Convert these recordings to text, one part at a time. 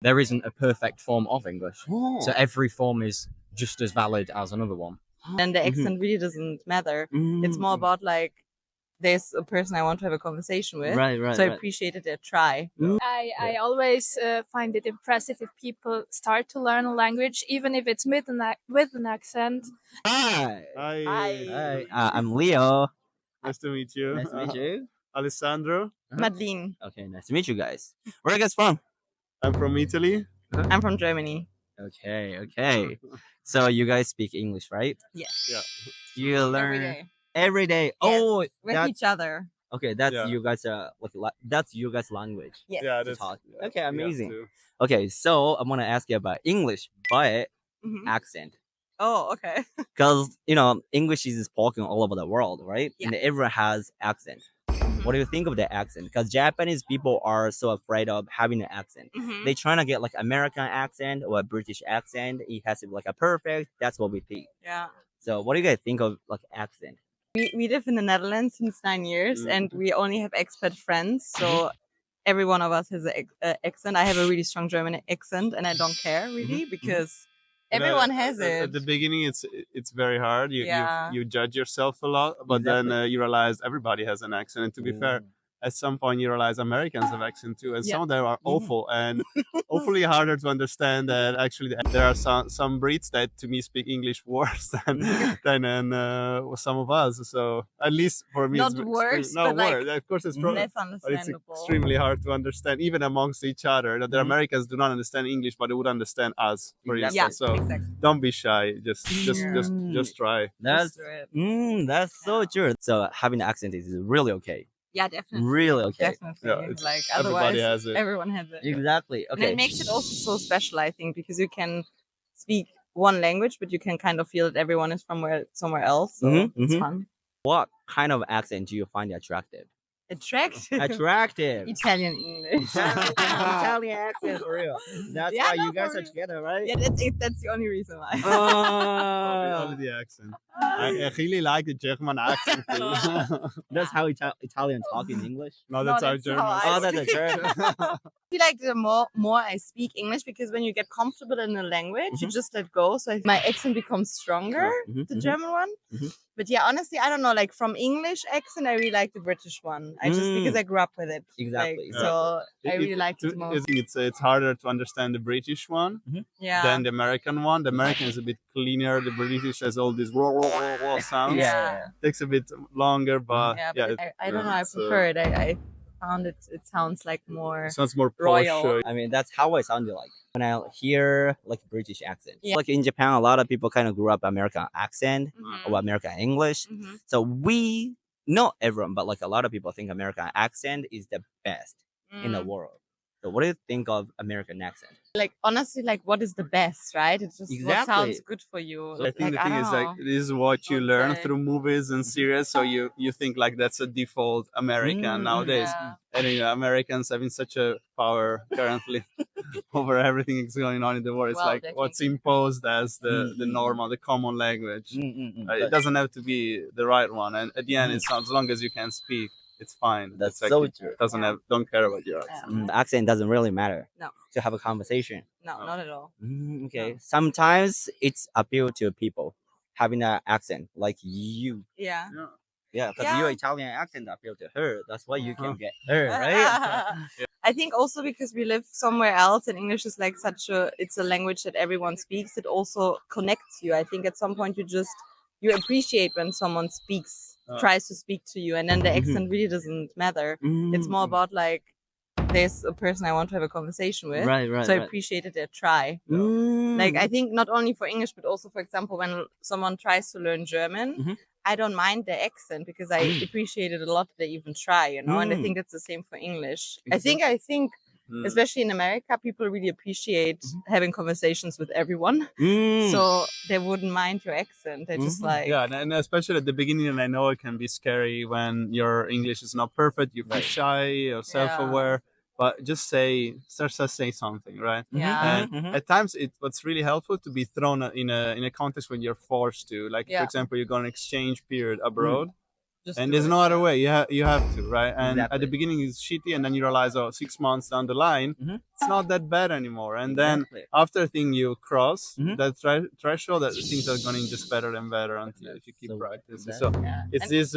there isn't a perfect form of English. Oh. So every form is just as valid as another one. And the accent really doesn't matter. It's more about like, there's a person I want to have a conversation with. Right. So I appreciated their try. I always find it impressive if people start to learn a language, even if it's with an accent. Hi. Hi. I'm Leo. Nice to meet you. Nice to meet you. Alessandro. Madeline. Okay, nice to meet you guys. Where are you guys from? I'm from Italy. I'm from Germany. Okay. So you guys speak English, right? Yes. Yeah. You learn Every day. every day. Yes. Oh, With each other. okay. That's Yeah. you guys. That's you guys' language. Yes. Yeah, to that's talk. yeah, Okay, we have amazing. to. Okay, so I'm gonna ask you about English, but Mhm. accent, Oh, okay. because English is spoken all over the world, right? Yeah. And everyone has accent. What do you think of the accent? Because Japanese people are so afraid of having an accent. Mhm. They trying to get like American accent or a British accent. It has to be like a perfect. That's what we think. Yeah. So what do you guys think of like accent? We live in the Netherlands since 9 years, and we only have expat friends. So every one of us has an accent. I have a really strong German accent, and I don't care really because everyone has it. At the beginning, it's very hard. Yeah. You judge yourself a lot, but then Exactly. you realize everybody has an accent. And to be fair, at some point you realize Americans have accent too, and some of them are awful and awfully harder to understand. And actually, there are some breeds that to me speak English worse than some of us. So at least for me, Not it's worse, not but, like, worse. Of course, it's Less but it's understandable. extremely hard to understand, even amongst each other. That the Americans do not understand English, but they would understand us, for Exactly. instance. So exactly. don't be shy. Just try. That's Just do it. that's so true. So having an accent is really okay. Yeah, definitely. Really okay. Definitely. Yeah, it's- like everybody otherwise, has it. everyone has it. Exactly. And Okay. it makes it also so special, I think, because you can speak one language, but you can kind of feel that everyone is from somewhere else. So Mhm, it's mhm. fun. What kind of accent do you find attractive? Attractive. Attractive. Italian English. Italian accent for real. That's Yeah, why no, you guys for are real. together, right? Yeah, that's the only reason why. Only Oh, the accent. I really like the German accent too. that's how Italian talk in English. No, No, that's our that's how German. I Oh, that's a German. I feel like the more I speak English, because when you get comfortable in a language, you just let go. So my accent becomes stronger, the German one. Mhm. But yeah, honestly, I don't know. Like from English accent, I really like the British one. I just because I grew up with it. Exactly. Like, so I really liked it I most. think it's harder to understand the British one Yeah. than the American one. The American is a bit cleaner. The British has all these sounds. Yeah. Takes a bit longer, but Yeah, yeah, but I don't know. I it's, prefer it. I found it sounds like more. it sounds more royal. posh. I mean, that's how I sounded like when I hear like British accent. Yeah. Like in Japan, a lot of people kind of grew up American accent Mhm. or American English. Mhm. So we, not everyone, but like a lot of people think American accent is the best in the Mm. world. So what do you think of American accent? Like honestly, like what is the best, right? It's just what Exactly. sounds good for you. I think the thing is like don't this is what you learn Okay. through movies and series, so you think like that's a default American Mm. nowadays. Yeah. And Americans having such a power currently over everything that's going on in the world. It's Well, like what's definitely. imposed as the Mm. normal, the common language. But It doesn't have to be the right one, and at the end, it's as long as you can speak, it's fine. That's It's like so it true. doesn't have don't care about your accent. accent doesn't really matter. No. To have a conversation. No, not at all. Okay. Sometimes it's appeal to people having an accent like you. Yeah. Yeah, because Yeah. your Italian accent appeal to her. That's why you can Uh-huh. get her, right? I think also because we live somewhere else and English is like it's a language that everyone speaks. It also connects you. I think at some point you appreciate when someone tries to speak to you, and then the accent really doesn't matter. It's more about like, there's a person I want to have a conversation with. Right. So I appreciated their try. Like I think not only for English, but also for example, when someone tries to learn German, I don't mind the accent because I appreciate it a lot that they even try, you know. And I think that's the same for English. I think especially in America, people really appreciate having conversations with everyone. So they wouldn't mind your accent. They just like Yeah, and especially at the beginning, and I know it can be scary when your English is not perfect. You feel shy or self-aware, but just say something, right? Yeah. And at times, what's really helpful to be thrown in a context when you're forced to. Like for example, you go on an exchange period abroad. And there's no other way. You have to, right? And at Exactly. the beginning it's shitty, and then you realize, oh, 6 months down the line, it's not that bad anymore. And then after a thing you cross that threshold, that things are going just better and better until if you keep So practicing. that- So Yeah. it's And- this.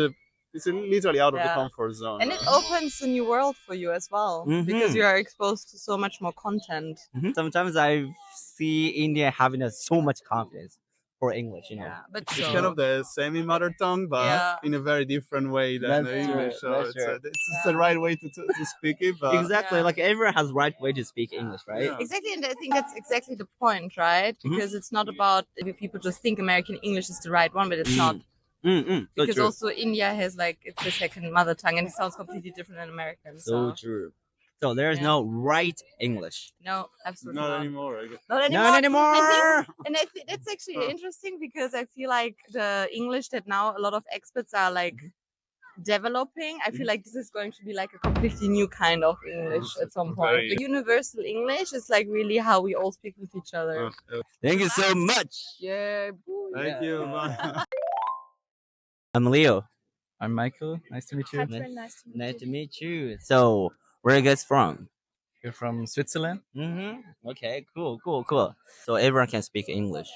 It's literally out of the Yeah. comfort zone. And it opens a new world for you as well because you are exposed to so much more content. Sometimes I see India having so much confidence for English, you know. Yeah, but It's so, kind of the semi-mother tongue, but Yeah. in a very different way than That's the true, English. So that's it's, true. it's the right way to speak it. But Exactly. Yeah. Like everyone has right way to speak English, right? Yeah. exactly, and I think that's exactly the point, right? Because it's not about if people just think American English is the right one, but it's not. So Because true. also India has like it's the second mother tongue, and it sounds completely different in American. So true. So there's Yeah. no right English. No, absolutely not not. anymore. I guess. Not anymore. Not I anymore. think, and I think that's actually interesting because I feel like the English that now a lot of experts are like developing, I feel like this is going to be like a completely new kind of English at some point. Very- The universal English is like really how we all speak with each other. Thank you so much. Yeah. Thank you. Bye. I'm Leo. I'm Michael. Nice to meet you. Catherine, nice to meet Nice you. to meet you. So where are you guys from? You're from Switzerland? Okay, cool. So everyone can speak English.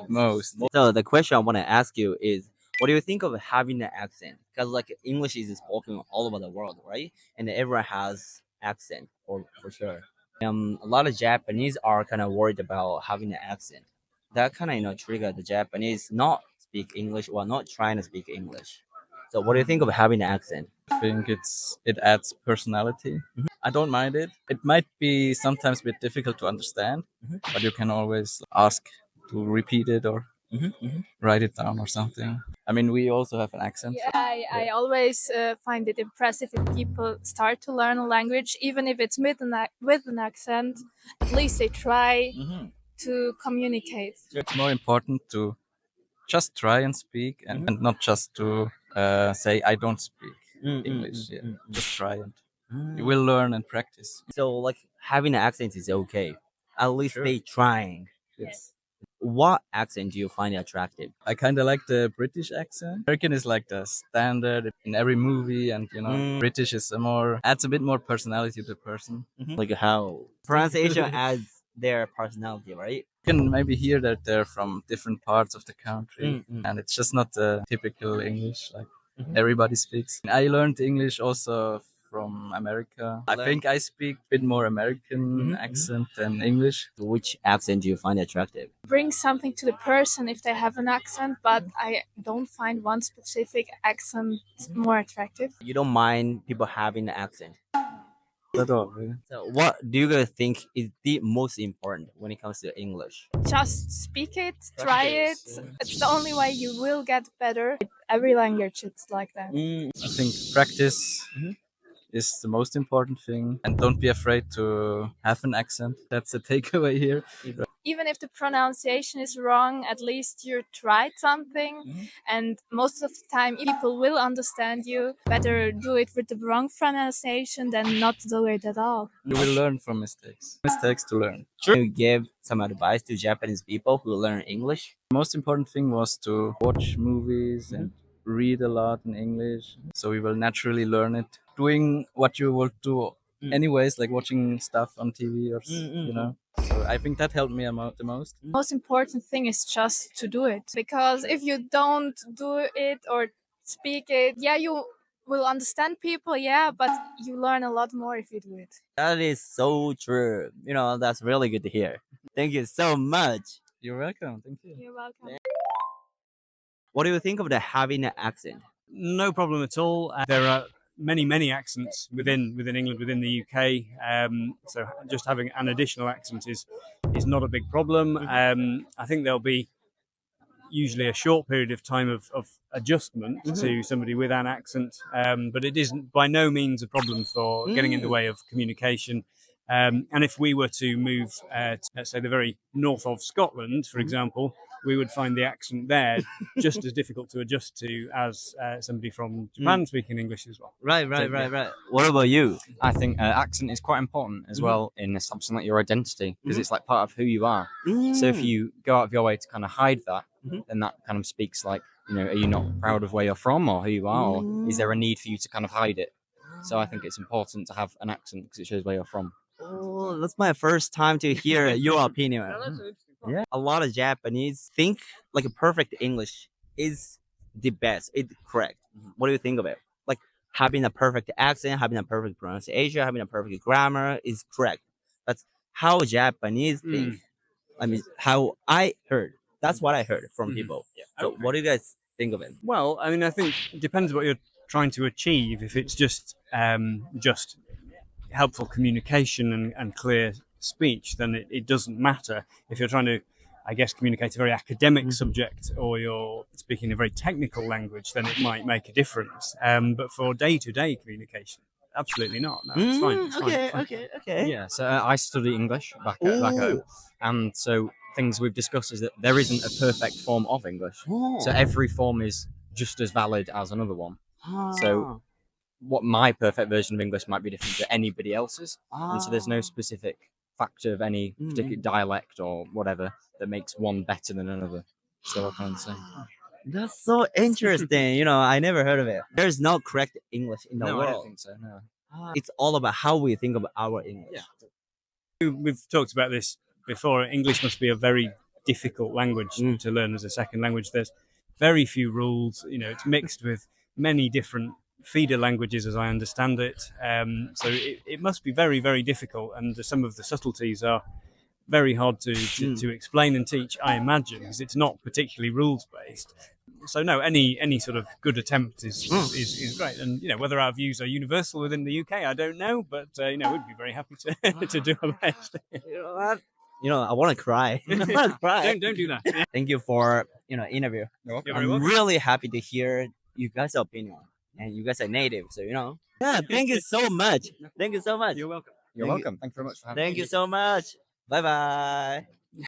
Most. So the question I want to ask you is, what do you think of having an accent? Because like English is spoken all over the world, right? And everyone has accent, or for sure. A lot of Japanese are kind of worried about having an accent. That kind of trigger the Japanese not speak English or not trying to speak English. So what do you think of having an accent? I think it adds personality. I don't mind it. It might be sometimes a bit difficult to understand, but you can always ask to repeat it or write it down or something. I mean, we also have an accent. Yeah, I always find it impressive if people start to learn a language, even if it's with an accent. At least they try to communicate. It's more important to just try and speak and not just to say, I don't speak English. Yeah. Just try and you will learn and practice. So like having an accent is okay. At least Sure. they trying. Yes. What accent do you find attractive? I kind of like the British accent. American is like the standard in every movie, and you know, British is adds a bit more personality to the person. Like how pronunciation adds their personality, right? You can maybe hear that they're from different parts of the country, and it's just not the typical English like everybody speaks. I learned English also from America. I think I speak a bit more American accent than English. Which accent do you find attractive? Bring something to the person if they have an accent, but I don't find one specific accent more attractive. You don't mind people having an accent. At all, really. So what do you guys think is the most important when it comes to English? Just speak it, try it. It's the only way you will get better. Every language, it's like that. I think practice is the most important thing, and don't be afraid to have an accent. That's a takeaway here. Even if the pronunciation is wrong, at least you tried something. And most of the time, people will understand you. Better do it with the wrong pronunciation than not do it at all. You will learn from mistakes. Mistakes to learn. Can you give some advice to Japanese people who learn English? The most important thing was to watch movies and read a lot in English, so we will naturally learn it. Doing what you will do anyways, like watching stuff on TV or you know. So I think that helped me the most. Most important thing is just to do it. Because if you don't do it or speak it, yeah, you will understand people, yeah, but you learn a lot more if you do it. That is so true. You know, that's really good to hear. Thank you so much. You're welcome. Thank you. You're welcome. What do you think of the having an accent? No problem at all. There are many accents within England, within the UK. So just having an additional accent is not a big problem. I think there'll be usually a short period of time of adjustment to somebody with an accent, but it isn't by no means a problem for getting in the way of communication. And if we were to move, to, let's say, the very north of Scotland, for example, we would find the accent there just as difficult to adjust to as somebody from Japan speaking English as well. Right. What about you? I think accent is quite important as well in establishing like your identity because it's like part of who you are. So if you go out of your way to kind of hide that, then that kind of speaks like are you not proud of where you're from or who you are, or is there a need for you to kind of hide it? So I think it's important to have an accent because it shows where you're from. Oh, that's my first time to hear your opinion. Yeah. A lot of Japanese think like a perfect English is the best. It's correct. What do you think of it? Like having a perfect accent, having a perfect pronunciation, having a perfect grammar is correct. That's how Japanese think. I mean, how I heard. That's what I heard from people. Yeah. So what do you guys think of it? Well, I mean, I think it depends what you're trying to achieve. If it's just helpful communication and clear speech, then it doesn't matter. If you're trying to, I guess, communicate a very academic subject, or you're speaking a very technical language, then it might make a difference. But for day-to-day communication, absolutely not. No, it's fine. It's fine. Okay. Yeah, so I study English back home, and so things we've discussed is that there isn't a perfect form of English. So every form is just as valid as another one. So what my perfect version of English might be different to anybody else's, and so there's no specific factor of any particular dialect or whatever that makes one better than another. So I can't say. That's so interesting. I never heard of it. There's no correct English in the No, world. I don't think so. No. It's all about how we think of our English. We've talked about this before. English must be a very difficult language to learn as a second language. There's very few rules. It's mixed with many different feeder languages, as I understand it. So it must be very, very difficult, and some of the subtleties are very hard to explain and teach, I imagine, because it's not particularly rules based. So no, any sort of good attempt is great, and whether our views are universal within the UK, I don't know, but we'd be very happy to do our best. I want to cry. I want to cry. Don't do that. Thank you for interview. You're I'm welcome. really happy to hear you guys' opinion, and you guys are native, so Yeah, thank you so much. Thank you so much. You're welcome. You're welcome. Thank you very much for having me. Thank you so much. Bye bye.